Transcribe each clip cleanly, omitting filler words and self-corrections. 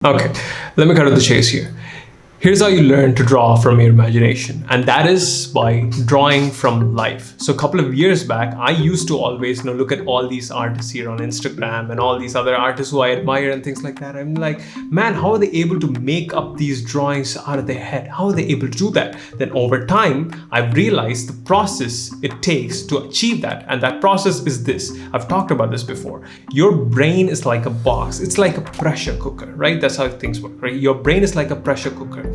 Okay, let me cut to the chase here. Here's how you learn to draw from your imagination, and that is by drawing from life. So a couple of years back, I used to always look at all these artists here on Instagram and all these other artists who I admire and things like that. I'm like, man, how are they able to make up these drawings out of their head? How are they able to do that? Then over time, I've realized the process it takes to achieve that. And that process is this. I've talked about this before. Your brain is like a box. It's like a pressure cooker, right? That's how things work, right? Your brain is like a pressure cooker.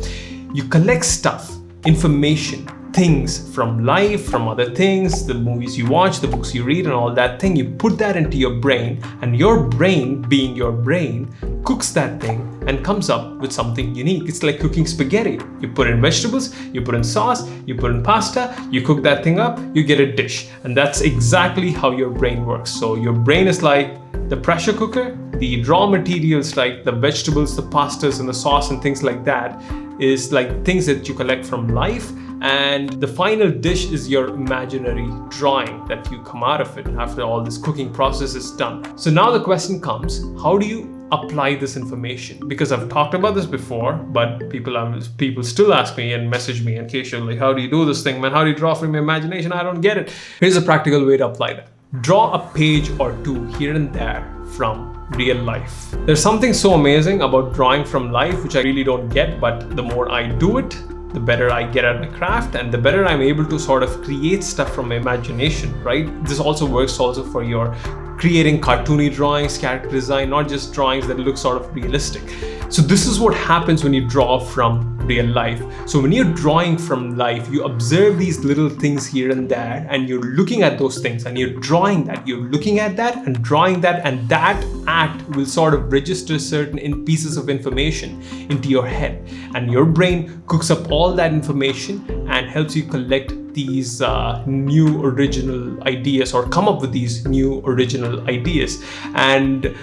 You collect stuff, information, things from life, from other things, the movies you watch, the books you read, and all that thing. You put that into your brain, and your brain, being your brain, cooks that thing and comes up with something unique. It's like cooking spaghetti. You put in vegetables, you put in sauce, you put in pasta, you cook that thing up, you get a dish. And that's exactly how your brain works. So your brain is like the pressure cooker. The raw materials like the vegetables, the pastas, and the sauce and things like that is like things that you collect from life. And the final dish is your imaginary drawing that you come out of it after all this cooking process is done. So now the question comes, how do you apply this information? Because I've talked about this before, but people still ask me and message me occasionally, how do you do this thing, man? How do you draw from your imagination? I don't get it. Here's a practical way to apply that. Draw a page or two here and there from real life. There's something so amazing about drawing from life, which I really don't get, but the more I do it, the better I get at my craft and the better I'm able to sort of create stuff from my imagination, right? This also works also for your creating cartoony drawings, character design, not just drawings that look sort of realistic. So this is what happens when you draw from real life. So when you're drawing from life, you observe these little things here and there, and you're looking at those things and you're drawing that. You're looking at that and drawing that, and that act will sort of register certain pieces of information into your head. And your brain cooks up all that information and helps you collect these new original ideas, or come up with these new original ideas. And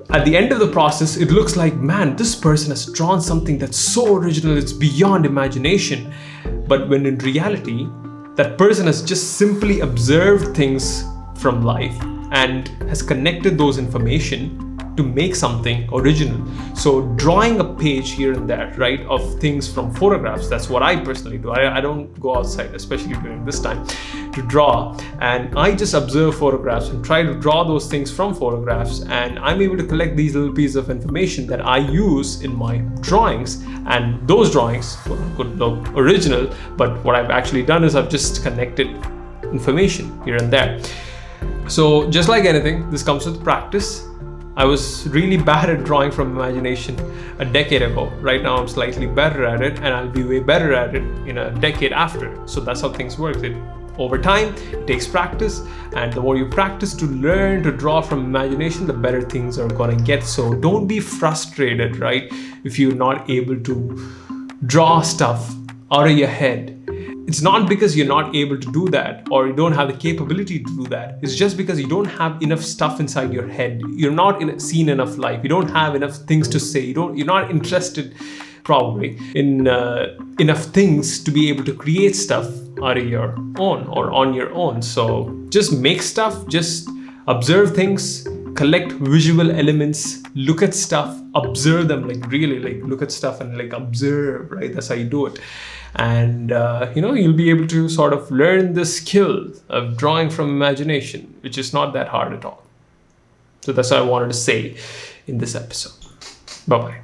at the end of the process, it looks like, man, this person has drawn something that's so original, it's beyond imagination. But when in reality, that person has just simply observed things from life and has connected those information to make something original. So drawing a page here and there, right, of things from photographs, that's what I personally do. I don't go outside, especially during this time, to draw. And I just observe photographs and try to draw those things from photographs. And I'm able to collect these little pieces of information that I use in my drawings. And those drawings could look original, but what I've actually done is I've just connected information here and there. So just like anything, this comes with practice. I was really bad at drawing from imagination a decade ago. Right now I'm slightly better at it, and I'll be way better at it in a decade after. So that's how things work. Over time, it takes practice, and the more you practice to learn to draw from imagination, the better things are gonna get. So don't be frustrated, right, if you're not able to draw stuff out of your head. It's not because you're not able to do that or you don't have the capability to do that. It's just because you don't have enough stuff inside your head. You're not seen enough life. You don't have enough things to say. You're not interested probably in enough things to be able to create stuff out of your own or on your own. So just make stuff, just observe things, collect visual elements, look at stuff, observe them, like really like look at stuff and like observe, right? That's how you do it. And you'll be able to sort of learn the skill of drawing from imagination, which is not that hard at all. So that's what I wanted to say in this episode. Bye-bye.